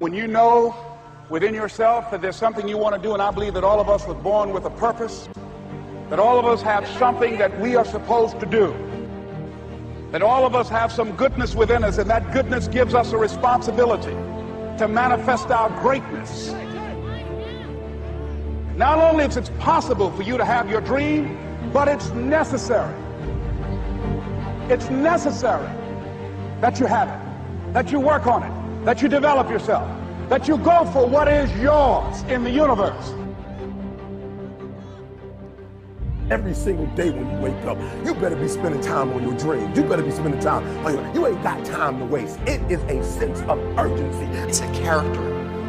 When you know within yourself that there's something you want to do, and I believe that all of us were born with a purpose, that all of us have something that we are supposed to do, that all of us have some goodness within us, and that goodness gives us a responsibility to manifest our greatness. Not only is it possible for you to have your dream, but it's necessary. It's necessary that you have it, that you work on it, that you develop yourself, that you go for what is yours in the universe. Every single day when you wake up, you better be spending time on your dreams. You better be spending time on you ain't got time to waste. It is a sense of urgency. It's a character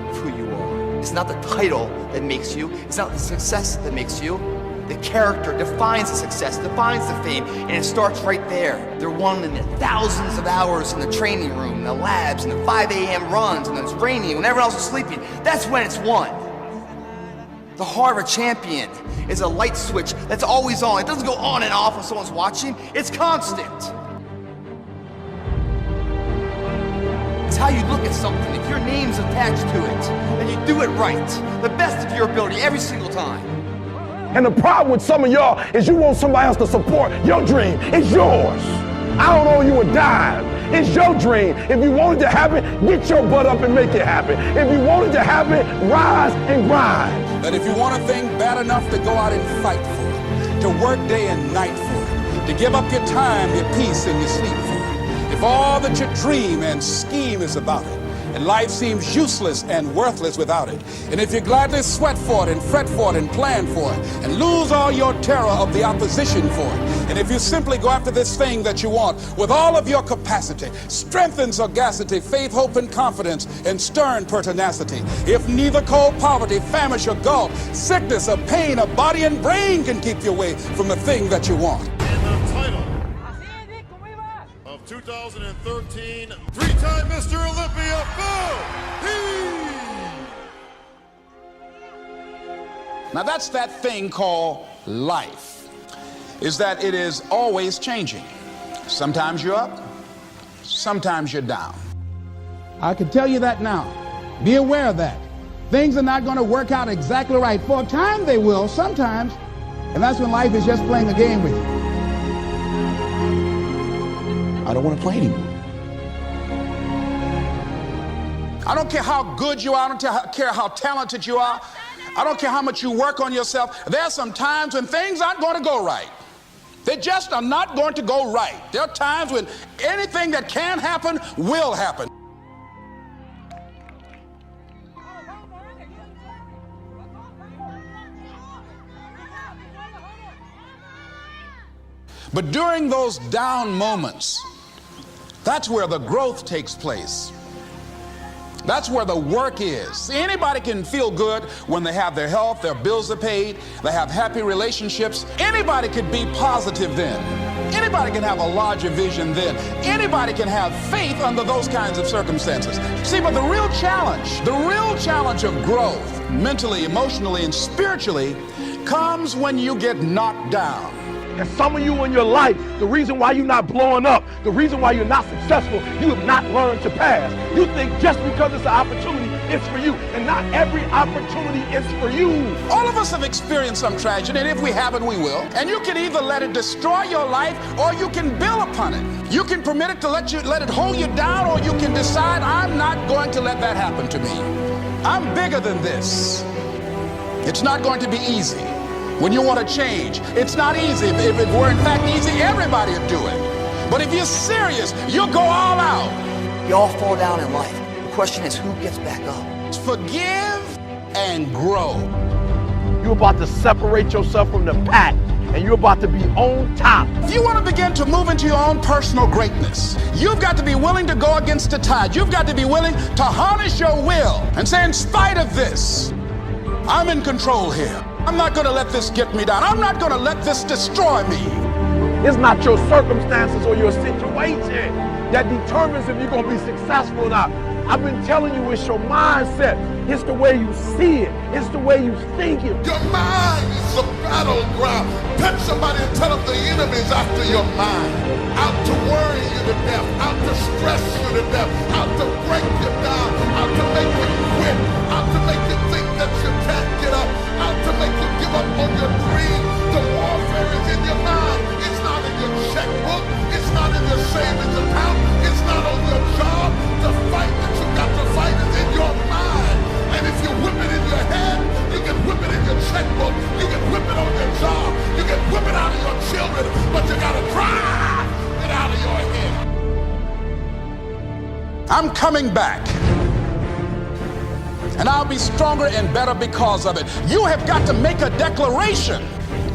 of who you are. It's not the title that makes you. It's not the success that makes you. The character defines the success, defines the fame, and it starts right there. They're won in the thousands of hours in the training room, in the labs, in the 5 a.m. runs, and it's raining, when everyone else is sleeping. That's when it's won. The heart of a champion is a light switch that's always on. It doesn't go on and off when someone's watching. It's constant. It's how you look at something. If your name's attached to it, then you do it right. The best of your ability every single time. And the problem with some of y'all is you want somebody else to support your dream. It's yours. I don't owe you a dime. It's your dream. If you want it to happen, get your butt up and make it happen. If you want it to happen, rise and grind. That if you want a thing bad enough to go out and fight for it, to work day and night for it, to give up your time, your peace, and your sleep for it, if all that you dream and scheme is about it, and life seems useless and worthless without it, and if you gladly sweat for it and fret for it and plan for it and lose all your terror of the opposition for it, and if you simply go after this thing that you want with all of your capacity, strength and sagacity, faith, hope, and confidence, and stern pertinacity, if neither cold poverty, famish, or gulf, sickness, or pain, or body and brain can keep you away from the thing that you want. And the title of 2013, three-time Mr. Olympia, Now that's that thing called life, is that it is always changing. Sometimes you're up, sometimes you're down. I can tell you that now. Be aware of that. Things are not going to work out exactly right. For a time they will, sometimes. And that's when life is just playing a game with you. I don't want to play anymore. I don't care how good you are. I don't care how talented you are. I don't care how much you work on yourself. There are some times when things aren't going to go right. They just are not going to go right. There are times when anything that can happen will happen. But during those down moments, that's where the growth takes place. That's where the work is. See, anybody can feel good when they have their health, their bills are paid, they have happy relationships. Anybody could be positive then. Anybody can have a larger vision then. Anybody can have faith under those kinds of circumstances. See, but the real challenge of growth, mentally, emotionally, and spiritually, comes when you get knocked down. And some of you in your life, the reason why you're not blowing up, the reason why you're not successful, you have not learned to pass. You think just because it's an opportunity, it's for you. And not every opportunity is for you. All of us have experienced some tragedy, and if we haven't, we will. And you can either let it destroy your life, or you can build upon it. You can permit it to let it hold you down, or you can decide, I'm not going to let that happen to me. I'm bigger than this. It's not going to be easy. When you want to change, it's not easy. If it were in fact easy, everybody would do it. But if you're serious, you'll go all out. You all fall down in life. The question is, who gets back up? Forgive and grow. You're about to separate yourself from the pack, and you're about to be on top. If you want to begin to move into your own personal greatness, you've got to be willing to go against the tide. You've got to be willing to harness your will and say, in spite of this, I'm in control here. I'm not going to let this get me down. I'm not going to let this destroy me. It's not your circumstances or your situation that determines if you're going to be successful or not. I've been telling you, it's your mindset. It's the way you see it. It's the way you think it. Your mind is the battleground. Touch somebody and tell them the enemy's after your mind. Out to worry you to death. Out to stress you to death. Out to break you down. Out to make you coming back. And I'll be stronger and better because of it. You have got to make a declaration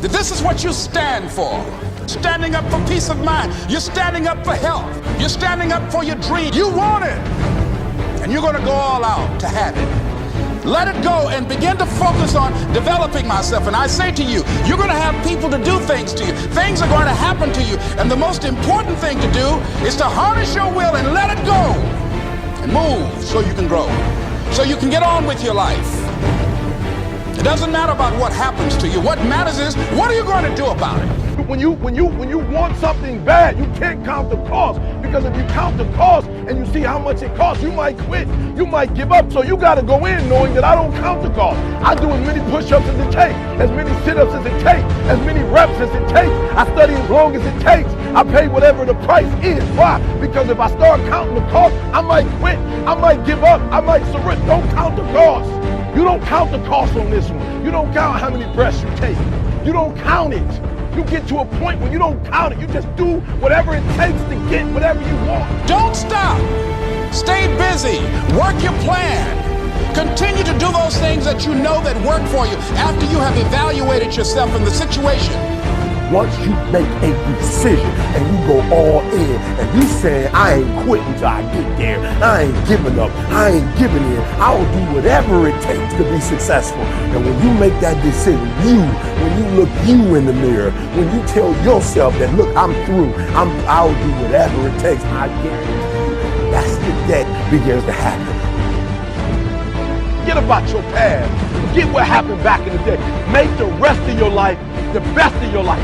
that this is what you stand for. Standing up for peace of mind. You're standing up for health. You're standing up for your dream. You want it. And you're going to go all out to have it. Let it go and begin to focus on developing myself. And I say to you, you're going to have people to do things to you. Things are going to happen to you. And the most important thing to do is to harness your will and let it go. And move so you can grow. So you can get on with your life. It doesn't matter about what happens to you. What matters is, what are you going to do about it? When you want something bad, you can't count the cost, because if you count the cost and you see how much it costs, you might quit, you might give up. So you got to go in knowing that I don't count the cost. I do as many push-ups as it takes, as many sit-ups as it takes, as many reps as it takes. I study as long as it takes. I pay whatever the price is. Why? Because if I start counting the cost, I might quit, I might give up, I might surrender. Don't count the cost. You don't count the cost on this one. You don't count how many breaths you take. You don't count it. You get to a point where you don't count it. You just do whatever it takes to get whatever you want. Don't stop. Stay busy. Work your plan. Continue to do those things that you know that work for you after you have evaluated yourself in the situation. Once you make a decision and you go all in and you saying, I ain't quitting till I get there. I ain't giving up. I ain't giving in. I'll do whatever it takes to be successful. And when you make that decision, when you look you in the mirror, when you tell yourself that, look, I'm through. I'll do whatever it takes. I guarantee you, that's the that begins to happen. Forget about your past. Forget what happened back in the day. Make the rest of your life the best of your life.